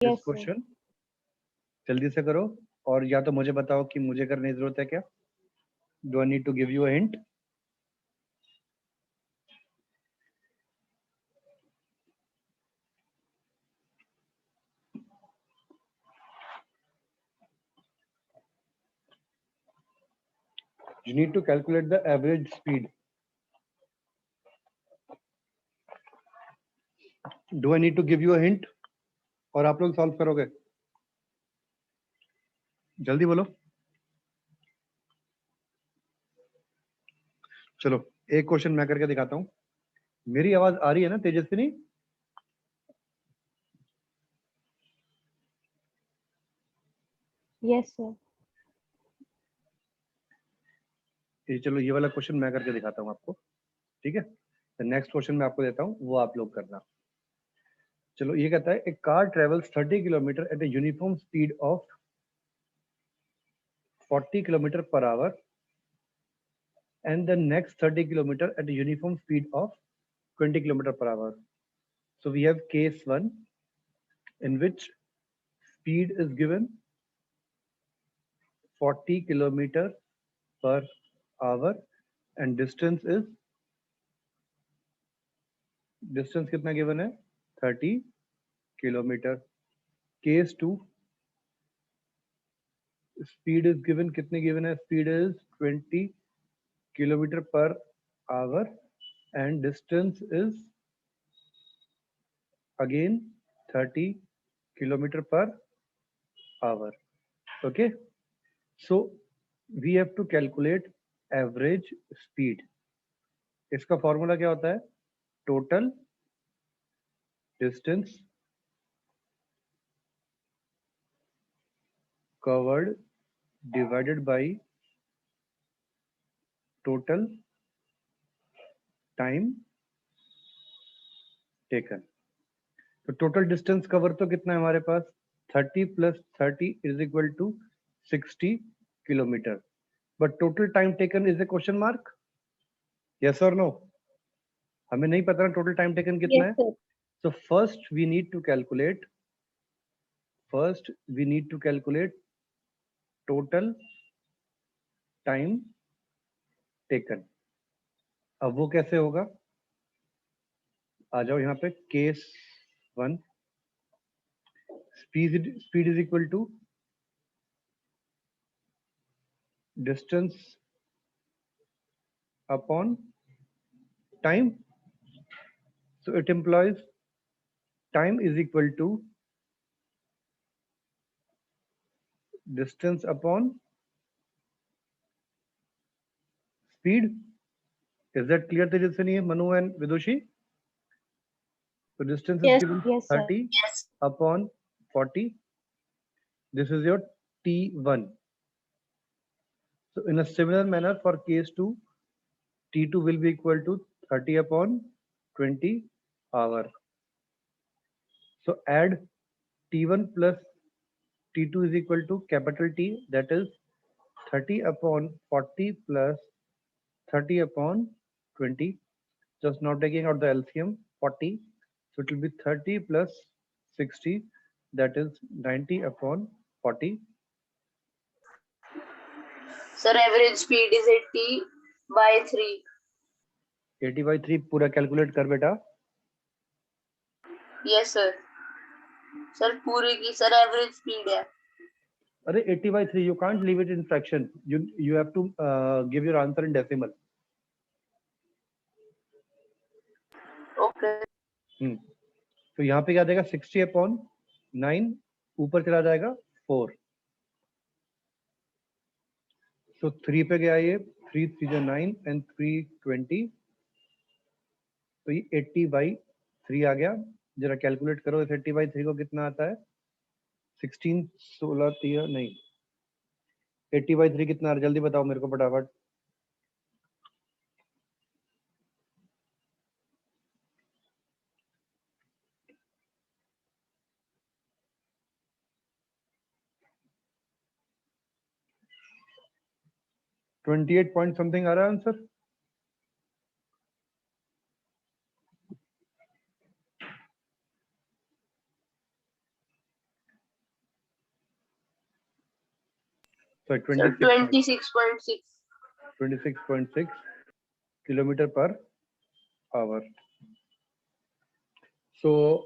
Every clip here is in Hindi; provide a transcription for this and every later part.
This Yes, sir. क्वेश्चन? जल्दी से करो, और या तो मुझे बताओ कि मुझे करने की जरूरत है क्या? Do I need to give you a hint? You need to calculate the average speed. Do I need to give you a hint? और आप लोग सॉल्व करोगे? जल्दी बोलो। चलो एक क्वेश्चन मैं करके दिखाता हूँ। मेरी आवाज आ रही है ना तेजस्विनी? Yes, sir. चलो ये वाला क्वेश्चन मैं करके दिखाता हूँ आपको, ठीक है? नेक्स्ट क्वेश्चन मैं आपको देता हूँ, वो आप लोग करना। चलो ये कहता है, a car travels 30 kilometre at a uniform speed of 40 kilometre per hour and the next 30 kilometer at a uniform speed of 20 kilometer per hour. So we have case 1 in which speed is given 40 kilometer per hour and distance कितना given है? 30 kilometer. Case 2, speed is given, कितने given है? Speed is 20 kilometer per hour and distance is again 30 kilometer per hour. Okay, so we have to calculate average speed. इसका फॉर्मूला क्या होता है? Total distance covered divided by total time taken. तो टोटल डिस्टेंस कवर तो कितना है हमारे पास? 30 + 30 is equal to 60 kilometre, but total time taken is a question mark. Yes और नो? हमें नहीं पता ना टोटल टाइम टेकन कितना Yes, है। sir. So first we need to calculate total time taken. अब वो कैसे होगा? आ जाओ यहाँ पे। Case 1, speed is equal to distance upon time. So it implies time is equal to distance upon speed. Is that clear, Tejaswini, Manu and Vidushi? So distance is Yes, given yes, sir. 30 upon 40. This is your T1. So in a similar manner for case 2, T2 will be equal to 30 upon 20 hour. So add T1 plus T2 is equal to capital T, that is 30 upon 40 plus 30 upon 20. Just now taking out the LCM, 40. So it will be 30 plus 60, that is 90 upon 40. Sir, average speed is 80/3. 80/3 पूरा कैलकुलेट कर बेटा। Yes, sir. Sir, पूरी की sir average speed है। अरे 80/3, you can't leave it in fraction. You have to give your answer in decimal. Okay. तो यहाँ पे क्या देगा? 60 upon 9, ऊपर चला जाएगा 4. So 3 पे गया ये, 3 3 जो 9 and 3 20. तो ये 80/3 आ गया। जरा कैलकुलेट करो इस 80/3 को कितना आता है? 16 16 3 नहीं, 80/3 कितना? जल्दी बताओ मेरे को फटाफट। $28 समथिंग आ रहा है answer. Sorry, Sir, 26.6 26.6. kilometer per hour. So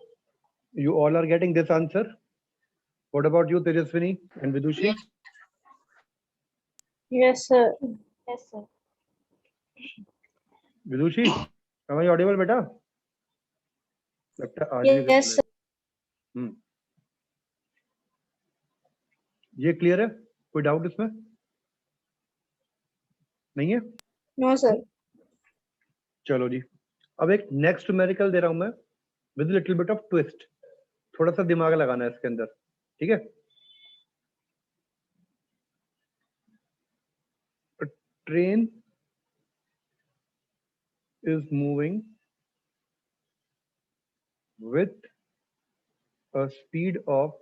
you all are getting this answer. What about you, Tejaswini and Vidushi? Yes. Yes, sir. Yes, sir. Vidushi, am I audible बेटा? लगता है आज भी Yes, sir. हम्म, ये क्लियर है? कोई डाउट इसमें नहीं है? No, sir. चलो जी, अब एक नेक्स्ट न्यूमेरिकल दे रहा हूं मैं with little bit of twist. थोड़ा सा दिमाग लगाना है इसके अंदर, ठीक है? Train is moving with a speed of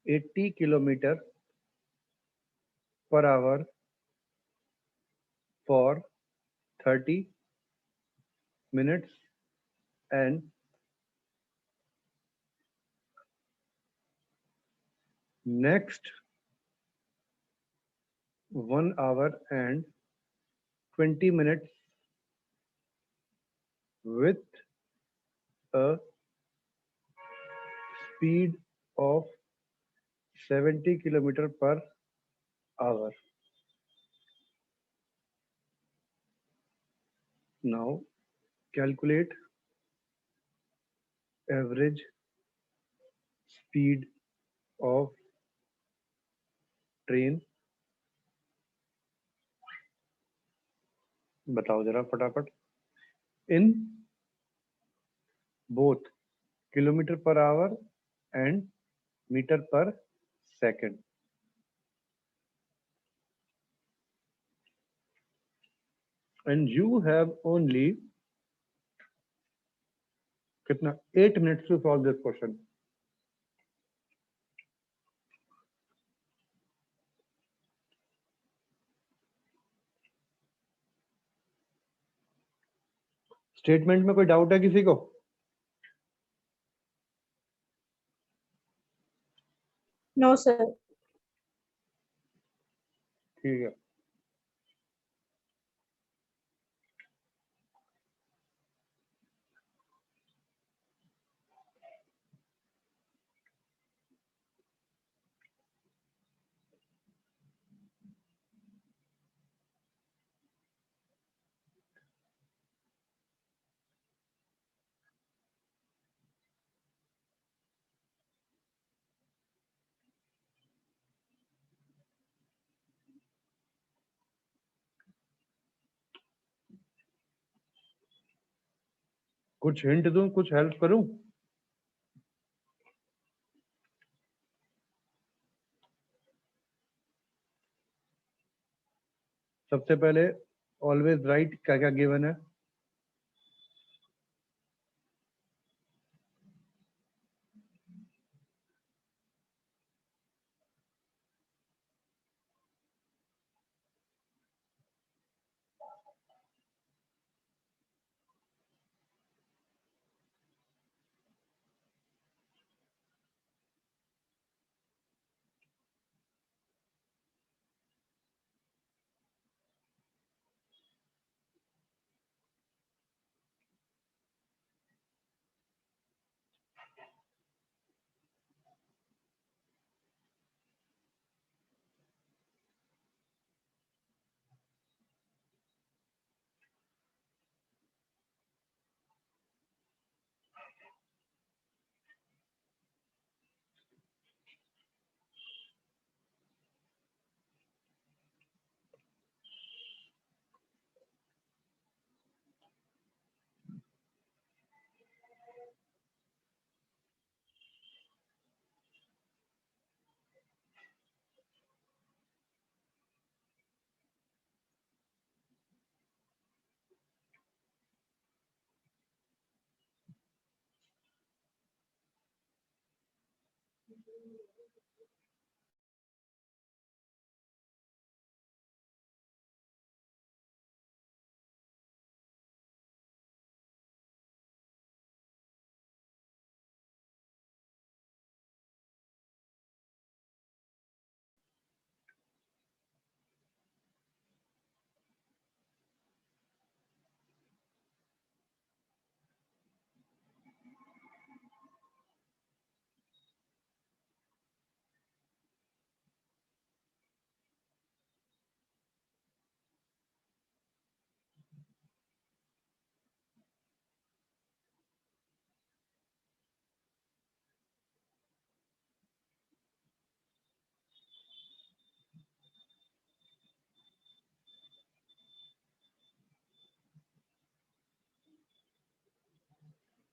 80 kilometer per hour for 30 minutes and next 1 hour and 20 minutes with a speed of 70 kilometer per hour. Now calculate average speed of train. बताओ जरा फटाफट. In both kilometer per hour and meter per second. And you have only कितना 8 minutes to solve this question. Statement में कोई डाउट है किसी को? No, sir. ठीक है. कुछ हिंट दूं, कुछ हेल्प करूं? सबसे पहले ऑलवेज राइट क्या क्या गिवन है?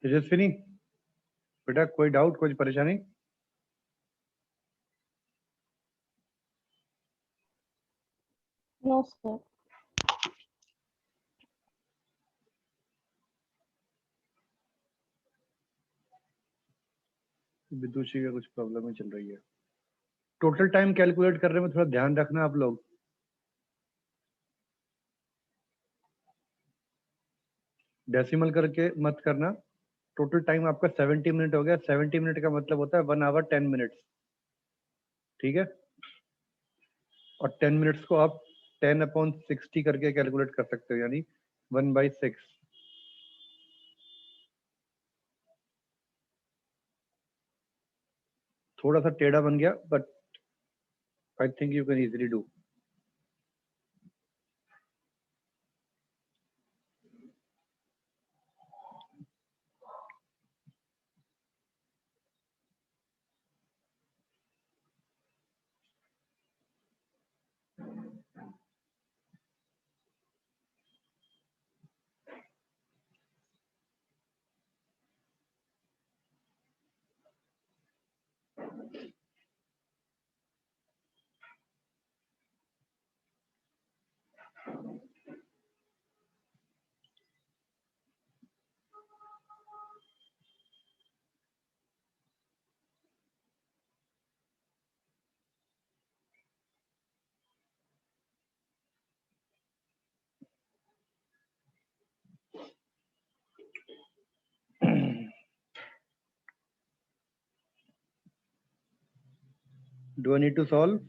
तेजस्विनी बेटा कोई डाउट, कोई परेशानी? No sir. विदुषी का कुछ प्रॉब्लम ही चल रही है। टोटल टाइम कैलकुलेट करने में थोड़ा ध्यान रखना आप लोग। डेसिमल करके मत करना। टोटल टाइम आपका 70 मिनट हो गया। 70 मिनट का मतलब होता है 1 आवर 10 मिनट्स। ठीक है, और 10 मिनट्स को आप 10/60 करके कैलकुलेट कर सकते हो, यानी 1/6। थोड़ा सा टेढ़ा बन गया, but I think you can easily do. Do I need to solve?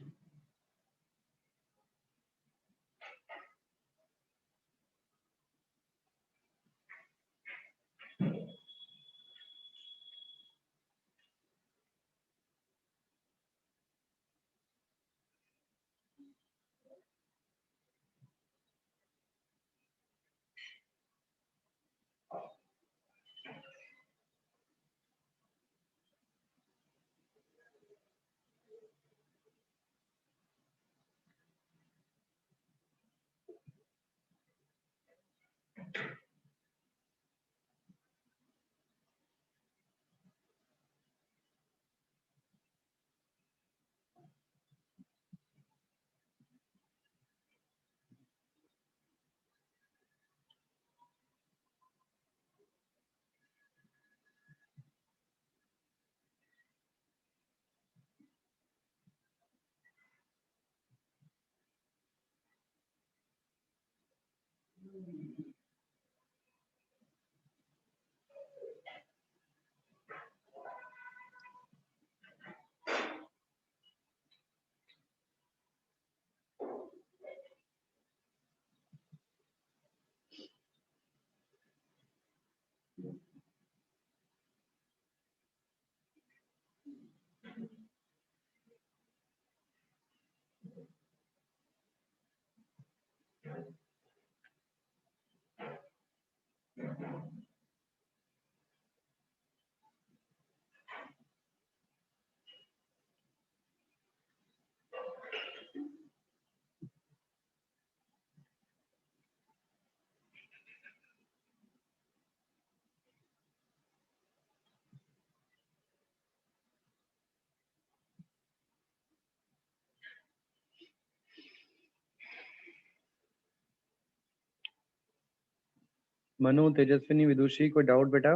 Manu, Tejaswini, Vidushi, कोई डाउट बेटा?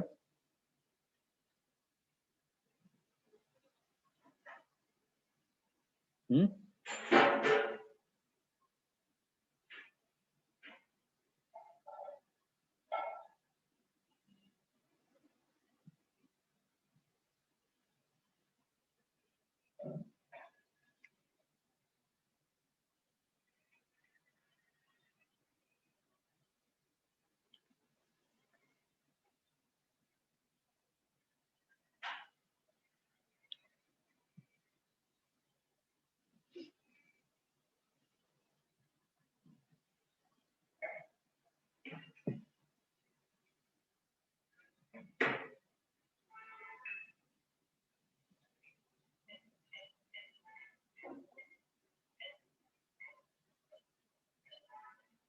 हम्म?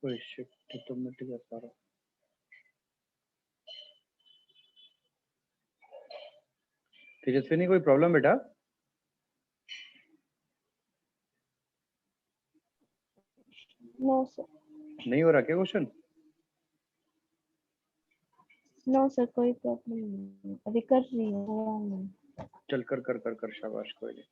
कोई शिफ्ट ऑटोमेटिक है सारा। तेजस्विनी कोई प्रॉब्लम बेटा? No sir. नहीं हो रहा क्या क्वेश्चन? नो सर, कोई प्रॉब्लम नहीं, अभी कर रही हूँ, हुआ नहीं। चल कर कर कर कर, शाबाश, कोई नहीं।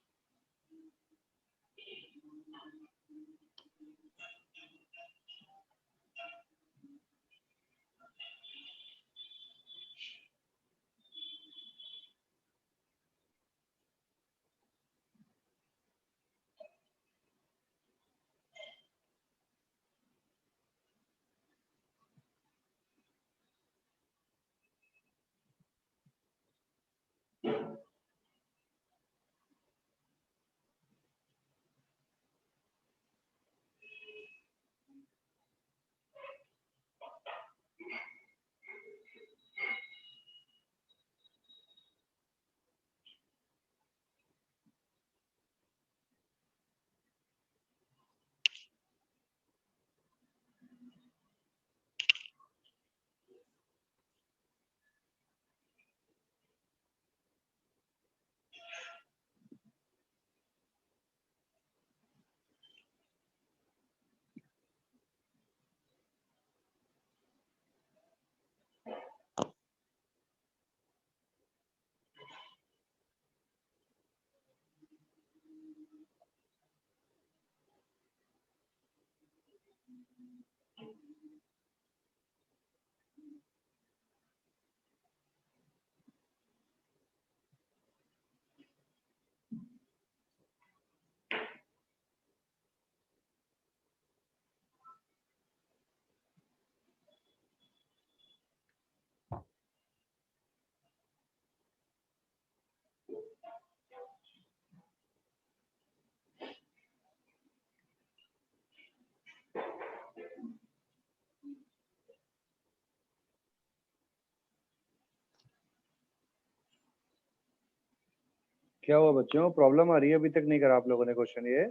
क्या हुआ बच्चों, प्रॉब्लम आ रही है? अभी तक नहीं करा आप लोगों ने क्वेश्चन ये?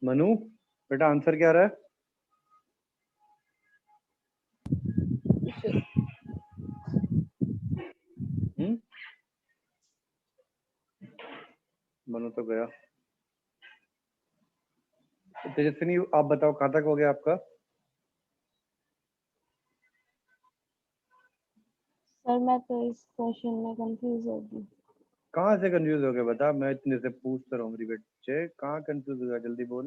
मनु बेटा, आंसर क्या आ रहा है? हम्म? मनु तो गया। तेजस्विनी आप बताओ, कहाँ तक हो गया आपका? सर मैं तो इस क्वेश्चन में कंफ्यूज हो गई। कहाँ से कंफ्यूज हो गया बता? मैं इतने से पूछता रहा हूँ मेरी बच्चे, कहाँ कंफ्यूज हो गया? जल्दी बोल।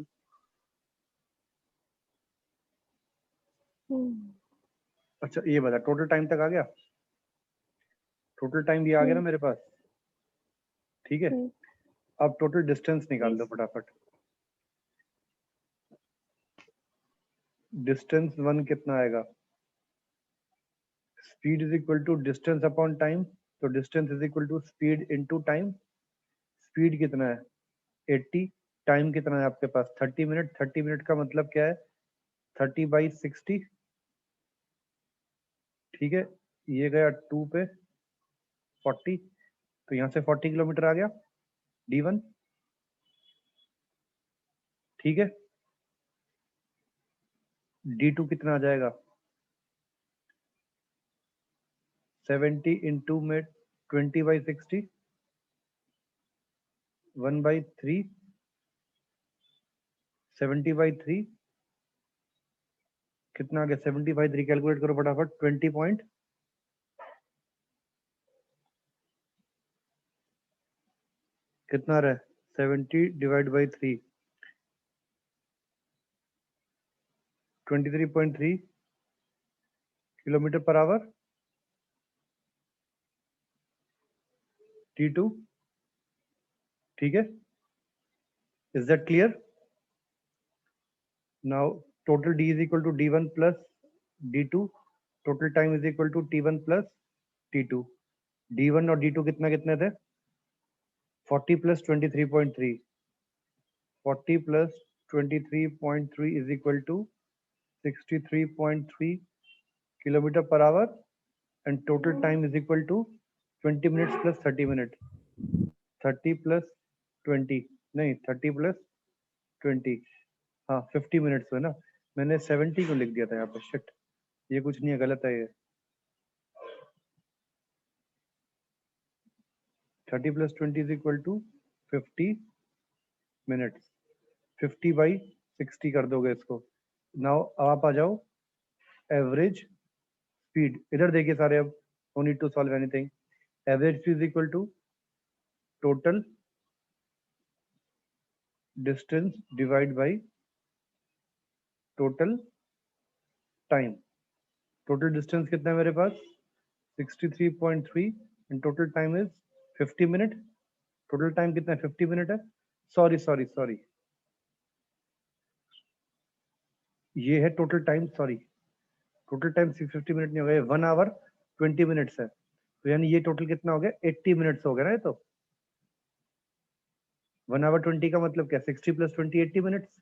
अच्छा ये बता, टोटल टाइम तक आ गया? टोटल टाइम ये आ गया ना मेरे पास? ठीक है, अब टोटल डिस्टेंस निकाल दो फटाफट। डिस्टेंस 1 कितना आएगा? Speed is equal to distance upon time, तो distance is equal to speed into time. Speed कितना है? 80। टाइम कितना है आपके पास? 30 मिनट। 30 मिनट का मतलब क्या है? 30/60। ठीक है, ये गया 2 पे 40, तो यहाँ से 40 किलोमीटर आ गया D1। ठीक है, D2 कितना आ जाएगा? 70 इंटू में 20/60, 1/3, 70/3 कितना आ गया? 70/3 कैलकुलेट करो फटाफट। 20 पॉइंट कितना रहा? 70/3 23.3 किलोमीटर पर आवर। T2। ठीक है, is that clear? Now total D is equal to D1 plus D2, total time is equal to T1 plus T2, D1 और D2 कितना कितने थे? 40 plus 23.3, 40 plus 23.3 is equal to 63.3 kilometer per hour, and total time is equal to 20 minutes plus 30 minutes. 30 plus 20 नहीं 30 plus 20, हाँ 50 मिनट्स है ना. मैंने 70 को लिख दिया था यहाँ पे. शिट, ये कुछ नहीं है, गलत है ये. 30 plus 20 is equal to 50 minutes. 50 by 60 कर दोगे इसको. नाउ अब आप आ जाओ एवरेज स्पीड. इधर देखिए सारे, अब no need to solve anything. Average speed is equal to total distance divide by total time. Total distance कितना है मेरे पास? 63.3 and total time is 50 minute. Total time कितना है? 50 मिनट है. सॉरी सॉरी सॉरी, ये है total time. Sorry, total time 650 minute नहीं हो गया, 1 आवर 20 मिनट्स है. तो यानी ये टोटल कितना हो गया? 80 मिनट्स हो गया ना ये तो. 1 आवर 20 का मतलब क्या? 60 plus 20 80 minutes.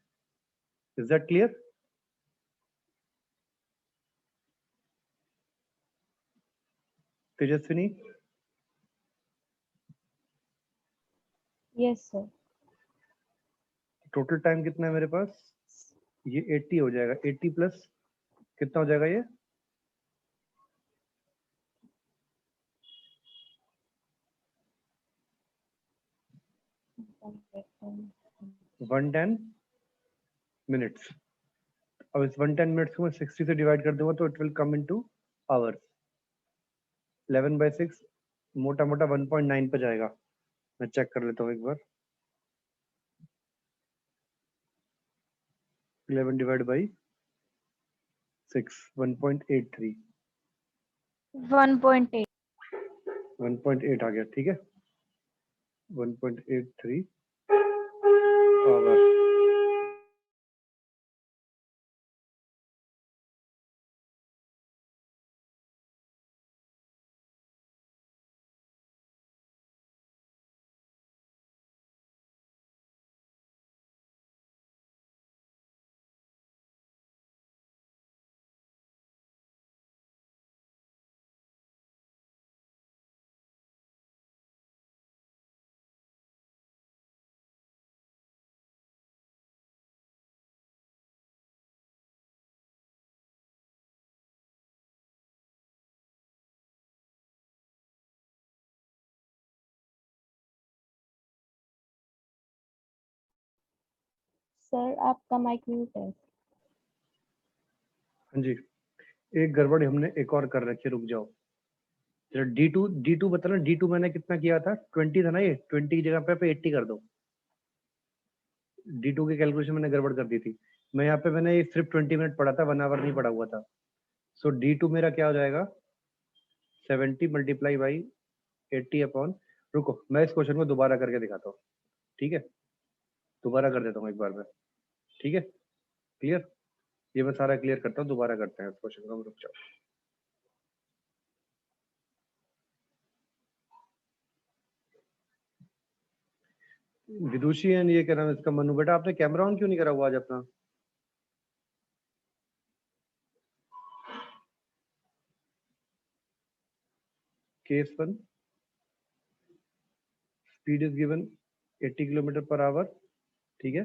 Is that clear? Tejaswini, yes sir. Total time कितना है मेरे पास? ये 80 हो जाएगा. 80 प्लस कितना हो जाएगा ये? 110 मिनट्स. अब इस 110 मिनट्स को मैं 60 से डिवाइड कर दूंगा तो it will come into hours. 11/6 मोटा मोटा 1.9 पे जाएगा. मैं चेक कर लेता हूँ एक बार. 11 डिवाइड बाई 6, 1.83. 1.8. 1.8 आ गया. ठीक है, 1.83 आवर. सर आपका माइक म्यूट है. हाँ जी, एक गड़बड़ हमने एक और कर रखी है. रुक जाओ जरा. D2 बता ना. D2 मैंने कितना किया था? 20 था ना. ये 20 की जगह पे 80 कर दो. D2 की कैलकुलेशन मैंने गड़बड़ कर दी थी. मैं यहाँ पे मैंने ये सिर्फ 20 मिनट पढ़ा था, 1 आवर नहीं पढ़ा हुआ था. सो D2 मेरा क्या हो जाएगा? 70 मल्टीप्लाई बाई 80 अपॉन. रुको, मैं इस क्वेश्चन को दोबारा करके दिखाता हूँ. ठीक है, दोबारा कर देता हूँ एक बार में. ठीक है, क्लियर? ये मैं सारा क्लियर करता हूँ, दोबारा करते हैं इस क्वेश्चन को. रुक जाओ. विदुषी एंड ये क्या नाम है इसका? मनु. बेटा आपने कैमरा ऑन क्यों नहीं करा हुआ आज अपना? Case 1, speed is given 80 kilometre per our. ठीक है,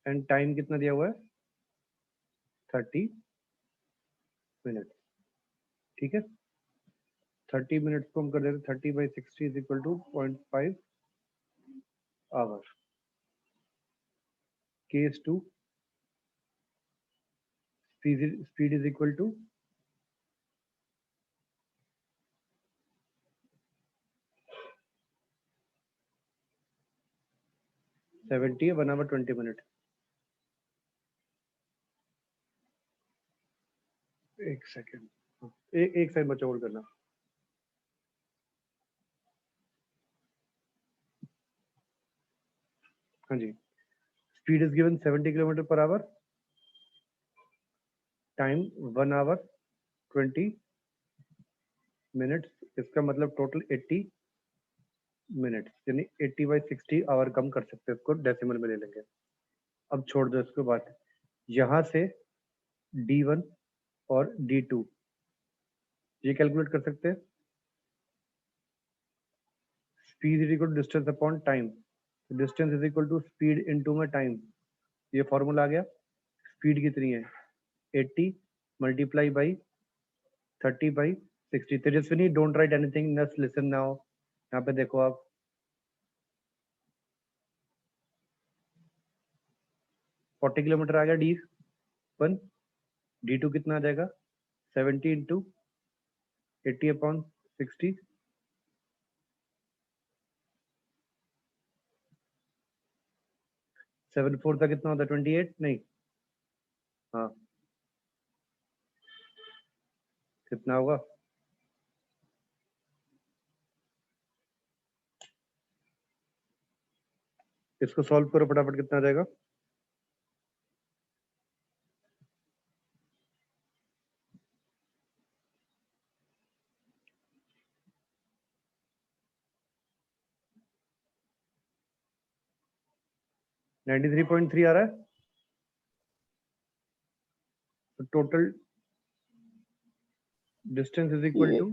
एंड टाइम कितना दिया हुआ है? 30 मिनट. ठीक है, 30 मिनट्स को हम कर देते 30 by 60 is equal to 0.5 hour. Case 2, speed is equal to 70 है. 1 आवर 20 मिनट. एक सेकेंड, एक सेकंड बच्चा होल्ड करना. हाँ जी, speed is given 70 kilometre per hour. Time 1 hour 20 minutes, इसका मतलब टोटल 80 मिनट्स, यानी 80/60 आवर कम कर सकते हैं, इसको डेसिमल में ले लेंगे। अब छोड़ दो इसको बात। यहाँ से D1 और D2 ये कैलकुलेट कर सकते हैं। Speed is equal to distance upon time, distance is equal to speed into में टाइम। ये फॉर्मूला आ गया। स्पीड कितनी है? 80 multiply by 30/60। Tejaswini don't write anything, just listen now. यहाँ पे देखो आप, 40 किलोमीटर आ गया D1। D2 कितना आ जाएगा? 70 इंटू 80/60। 7/4 का कितना होता है? 28 नहीं, हाँ कितना होगा? इसको सॉल्व करो फटाफट, कितना आ जाएगा? नाइन्टी 93.3 आ रहा है। तो total distance is equal to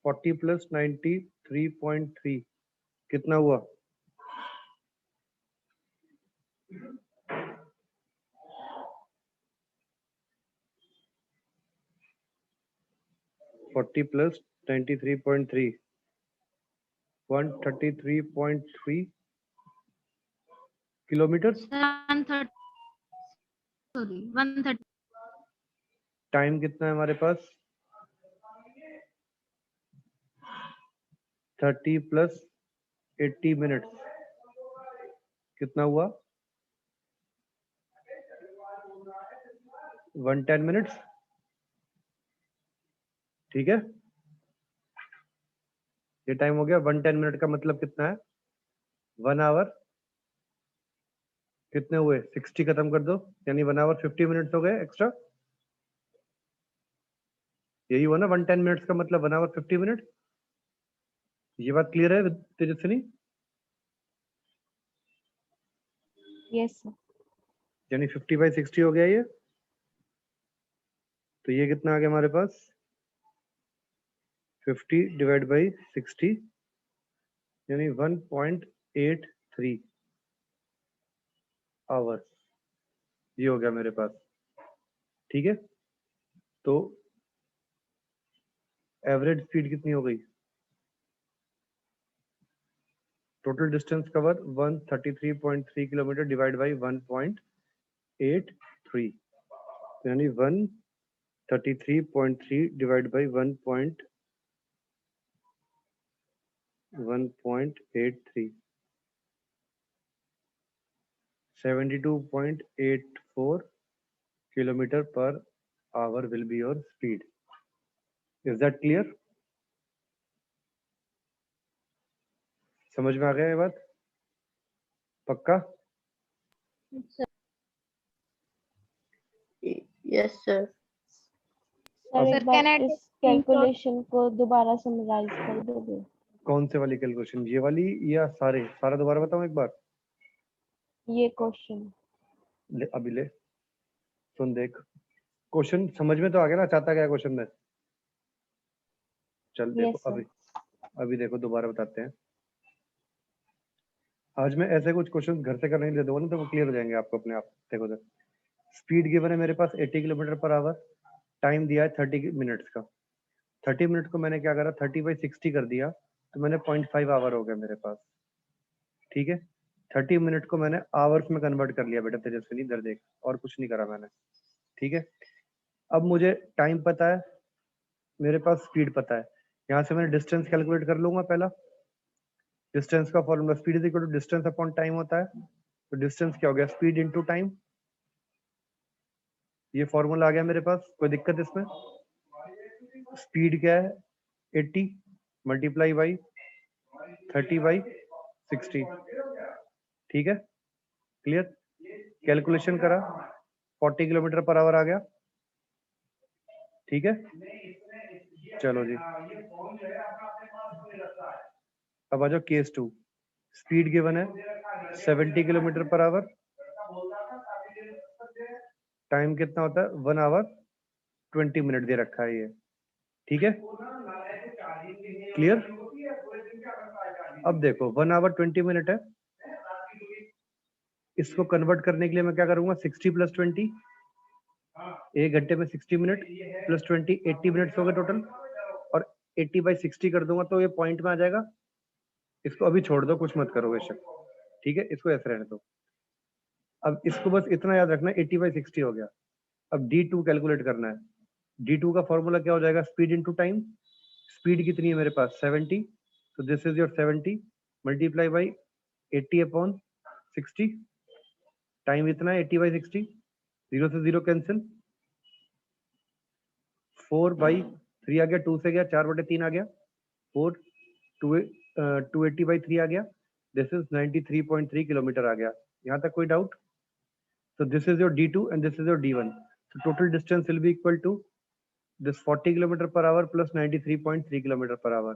40 plus 93.3 कितना हुआ? 40 प्लस 93.3 133.3 किलोमीटर। 130 टाइम कितना है हमारे पास? 30 प्लस 80 मिनट्स कितना हुआ? 110 मिनट्स। ठीक है, ये टाइम हो गया। 110 मिनट का मतलब कितना है? 1 आवर कितने हुए? 60 खत्म कर दो, यानी 1 आवर 50 मिनट्स हो गए एक्स्ट्रा। यही हुआ ना 110 मिनट्स का मतलब 1 आवर 50 मिनट। ये बात क्लियर है तेजस्विनी? Yes sir. यानी 50/60 हो गया ये। तो ये कितना आ गया हमारे पास? 50 डिवाइड बाई 60, यानी 1.83 आवर्स। ये हो गया मेरे पास। ठीक है, तो एवरेज स्पीड कितनी हो गई? Total distance cover 133.3 kilometre divide by 1.83, यानी 133.3 divide by 1.83 72.84 kilometer per hour will be your speed. Is that clear? समझ में आ गया ये बात? पक्का? Yes sir. सर Sir, एक बार can I इस take screenshot? कैलकुलेशन को दोबारा समराइज कर दोगे? कौन से वाली कैलकुलेशन, ये वाली या सारा दोबारा बताऊं एक बार? ये क्वेश्चन ले अभी ले, सुन देख। क्वेश्चन समझ में तो आ गया ना, चाहता क्या क्वेश्चन में? चल देखो यस सर। अभी देखो दोबारा बताते हैं। आज मैं ऐसे कुछ क्वेश्चन घर से करने दे दूंगा ना, तो वो क्लियर हो जाएंगे आपको अपने आप। देखो तो स्पीड गिवन है मेरे पास 80 किलोमीटर पर आवर, टाइम दिया है 30 मिनट्स का। 30 मिनट को मैंने क्या करा, 30/60 कर दिया, तो मैंने 0.5 आवर हो गया मेरे पास। ठीक है, 30 मिनट को मैंने आवर्स में कन्वर्ट कर लिया बेटा तेजस्विनी, इधर देख, और कुछ नहीं करा मैंने। ठीक है, अब मुझे टाइम पता है, मेरे पास स्पीड पता है, यहाँ से मैंने डिस्टेंस कैलकुलेट कर लूंगा। पहला डिस्टेंस का formula speed is equal to distance upon time होता है। तो डिस्टेंस क्या हो गया? Speed into time. ये फॉर्मूला आ गया मेरे पास, कोई दिक्कत इसमें? स्पीड क्या है? 80 मल्टीप्लाई बाई 30/60। ठीक है, क्लियर? कैलकुलेशन करा, 40 किलोमीटर पर आवर आ गया। ठीक है, चलो जी, अब आ जाओ केस 2। स्पीड गिवन है 70 किलोमीटर पर आवर, टाइम कितना होता है 1 आवर 20 मिनट दे रखा है ये, ठीक है, क्लियर। अब देखो 1 आवर 20 मिनट है, इसको कन्वर्ट करने के लिए मैं क्या करूंगा 60 प्लस 20, 1 घंटे में 60 मिनट प्लस 20 80 मिनट्स हो गए टोटल, और 80 बाई 60 कर दूंगा तो ये पॉइंट में आ जाएगा। इसको अभी छोड़ दो, कुछ मत करो बेशक, ठीक है, इसको ऐसे रहने दो। अब इसको बस इतना याद रखना 80 बाई 60 हो गया। अब D2 कैलकुलेट करना है। D2 का फॉर्मूला क्या हो जाएगा, स्पीड इनटू टाइम। स्पीड कितनी है मेरे पास 70, तो this is your 70 multiply by 80 upon 60, time इतना है 80 बाई 60, 0 से 0 कैंसिल, 4 बाई 3 आ गया, 2 से गया, 4 बटे 3 आ गया, 4 280 बाई 3 आ गया, दिस इज 93.3 किलोमीटर आ गया। यहाँ तक कोई doubt? So this is your D2 and this is your D1. So total distance will be equal to this 40 km per hour plus 93.3 km per hour.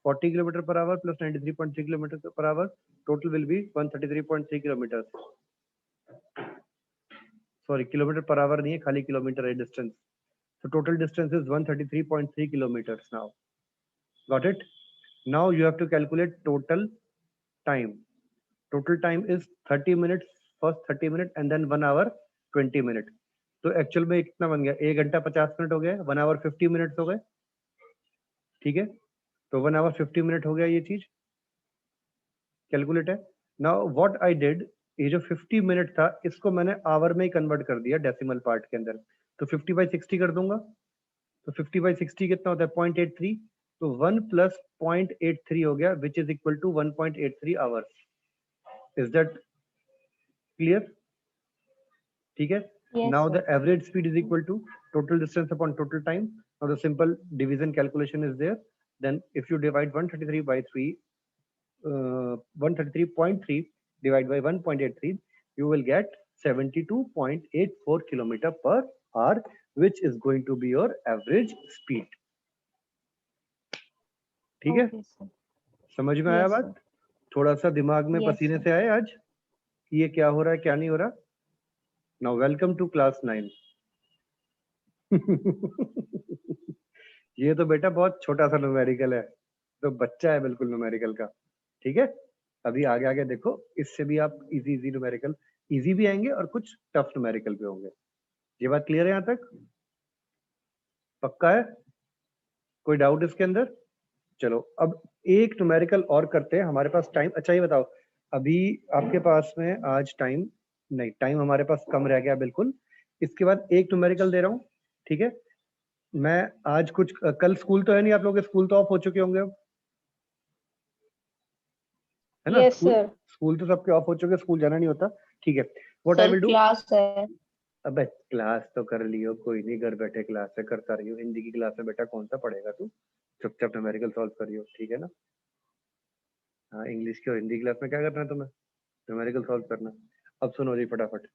40 km per hour plus 93.3 km per hour. Total will be 133.3 kilometers. Sorry, kilometer per hour नहीं है, खाली kilometer है distance. So total distance is 133.3 kilometers now. Got it? Now you have to calculate total time. Total time is 30 minutes, first 30 minutes and then 1 hour 20 minutes. तो एक्चुअल में कितना बन गया, 1 घंटा 50 मिनट हो गया, 1 आवर 50 मिनट्स हो गए, ठीक है, तो 1 आवर 50 मिनट हो गया, ये चीज कैलकुलेट है। नाउ व्हाट आई डिड, ये जो 50 मिनट था इसको मैंने आवर में ही कन्वर्ट कर दिया डेसिमल पार्ट के अंदर, तो 50 बाई 60 कर दूंगा, तो 50 बाई 60 कितना होता है 0.83, तो 1 प्लस 0.83 हो गया which is equal to 1.83 hours. Is that clear? ठीक है। Yes, Now sir. the average speed is equal to total distance upon total time. Now the simple division calculation is there. Then if you divide 133 by 3, 133.3 divided by 1.83, you will get 72.84 kilometer per hour, which is going to be your average speed. ठीक है, Okay, sir. समझ में आया Yes, बात? sir. थोड़ा सा दिमाग में Yes, पसीने sir. से आए आज कि ये क्या हो रहा है क्या नहीं हो रहा। Now welcome to class 9. ये तो बेटा बहुत छोटा सा न्यूमेरिकल है, तो बच्चा है बिल्कुल न्यूमेरिकल का, ठीक है। अभी आगे आगे देखो, इससे भी आप इजी इजी न्यूमेरिकल इजी भी आएंगे और कुछ टफ न्यूमेरिकल भी होंगे। ये बात क्लियर है यहाँ तक? पक्का है? कोई डाउट इसके अंदर? चलो अब एक न्यूमेरिकल और करते हैं, हमारे पास टाइम, अच्छा ये बताओ अभी आपके पास में आज टाइम नहीं, टाइम हमारे पास कम रह गया बिल्कुल। इसके बाद एक न्यूमेरिकल दे रहा हूँ, ठीक है। मैं आज कुछ, कल स्कूल तो है नहीं, आप लोगों के स्कूल तो ऑफ हो चुके होंगे अब, है ना? Yes, sir. स्कूल तो सबके ऑफ हो चुके, स्कूल जाना नहीं होता, ठीक है। What I sir will do, class है। अबे क्लास तो कर लियो, कोई नहीं, घर बैठे क्लास से करता रहियो। हिंदी की क्लास में बेटा कौन सा पढ़ेगा तू, चुपचाप न्यूमेरिकल सॉल्व करियो, ठीक है ना। हाँ, इंग्लिश की और हिंदी क्लास में क्या करना है तुम्हें, न्यूमेरिकल सॉल्व करना। अब सुनो जी फटाफट,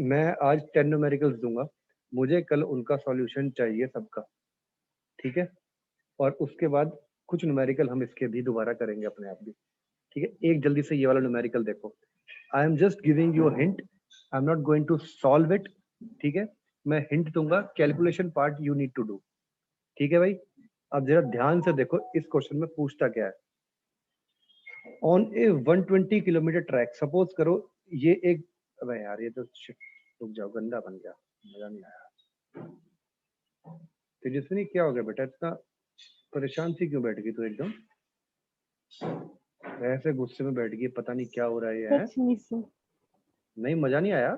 मैं आज 10 न्यूमेरिकल्स दूंगा, मुझे कल उनका सॉल्यूशन चाहिए सबका, ठीक है। और उसके बाद कुछ न्यूमेरिकल हम इसके भी दोबारा करेंगे अपने आप भी, ठीक है। एक जल्दी से ये वाला न्यूमेरिकल देखो, I am just giving you hint, I am not going to solve it, ठीक है। मैं हिंट दूंगा, calculation part you need to do, ठीक है भाई। अब जरा ध्यान से देखो इस क्वेश्चन में पूछता क्या है। On A 120 kilometre track, suppose करो ये एक, अबे यार ये तो रुक जाओ, गंदा बन गया, मजा नहीं आया। तेजस्विनी क्या हो गया बेटा, इतना परेशान सी क्यों बैठ गई तू एकदम, ऐसे गुस्से में बैठ गई, पता नहीं क्या हो रहा है ये है? कुछ नहीं, sir. नहीं मजा नहीं आया?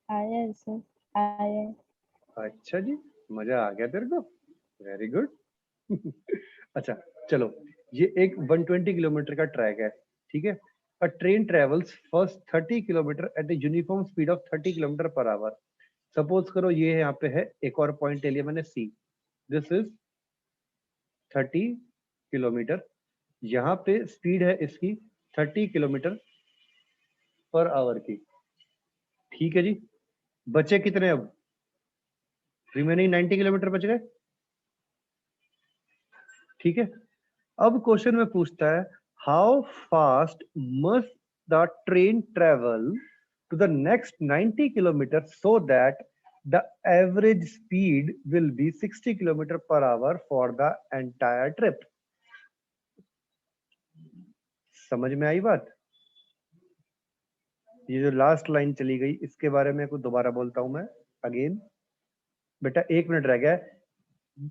आया है, sir. आया है. अच्छा जी, मजा आ गया तेरे को, वेरी गुड। अच्छा चलो, ये एक 120 किलोमीटर का ट्रैक है, ठीक है। A train travels first 30 kilometre at a uniform speed of 30 kilometre per hour. Suppose करो ये यहाँ पे है, एक और पॉइंट ले लिया मैंने सी, दिस इज 30 किलोमीटर, यहाँ पे स्पीड है इसकी 30 किलोमीटर पर आवर की, ठीक है जी। बचे कितने अब, रिमेनिंग 90 किलोमीटर बच गए। ठीक है, अब क्वेश्चन में पूछता है how fast must the train travel to the next 90 kilometre so that the average speed will be 60 kilometre per hour for the entire trip. समझ में आई बात? ये जो लास्ट लाइन चली गई इसके बारे में कुछ दोबारा बोलता हूं मैं अगेन। बेटा 1 मिनट रह गया है,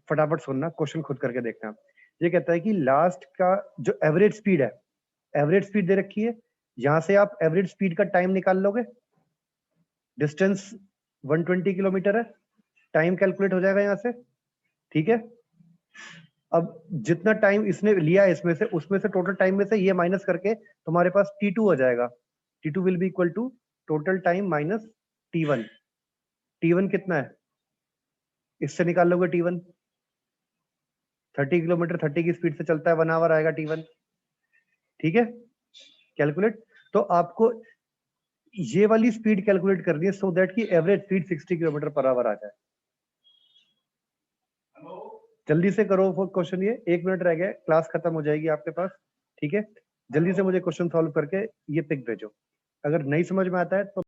फटाफट सुनना, क्वेश्चन खुद करके देखना। ये कहता है कि लास्ट का जो एवरेज स्पीड है, एवरेज स्पीड दे रखी है, यहां से आप एवरेज स्पीड का टाइम निकाल लोगे। डिस्टेंस 120 किलोमीटर है, टाइम कैलकुलेट हो जाएगा यहां से। ठीक है, अब जितना टाइम इसने लिया है इसमें से, उसमें से टोटल टाइम में से ये माइनस करके तुम्हारे पास T2 हो जाएगा। T2 will be equal to total time minus T1। T1 कितना है, इससे निकाल लोगे T1। 30 किलोमीटर 30 की स्पीड से चलता है, 1 आवर आएगा T1। ठीक है, कैलकुलेट। तो आपको ये वाली स्पीड कैलकुलेट करनी है सो दैट की average speed 60 kilometre per hour आ जाए। जल्दी से करो वो क्वेश्चन, ये 1 मिनट रह गया, क्लास खत्म हो जाएगी आपके पास। ठीक है, जल्दी से मुझे क्वेश्चन सॉल्व करके ये पिक भेजो। अगर नहीं समझ में आता है तो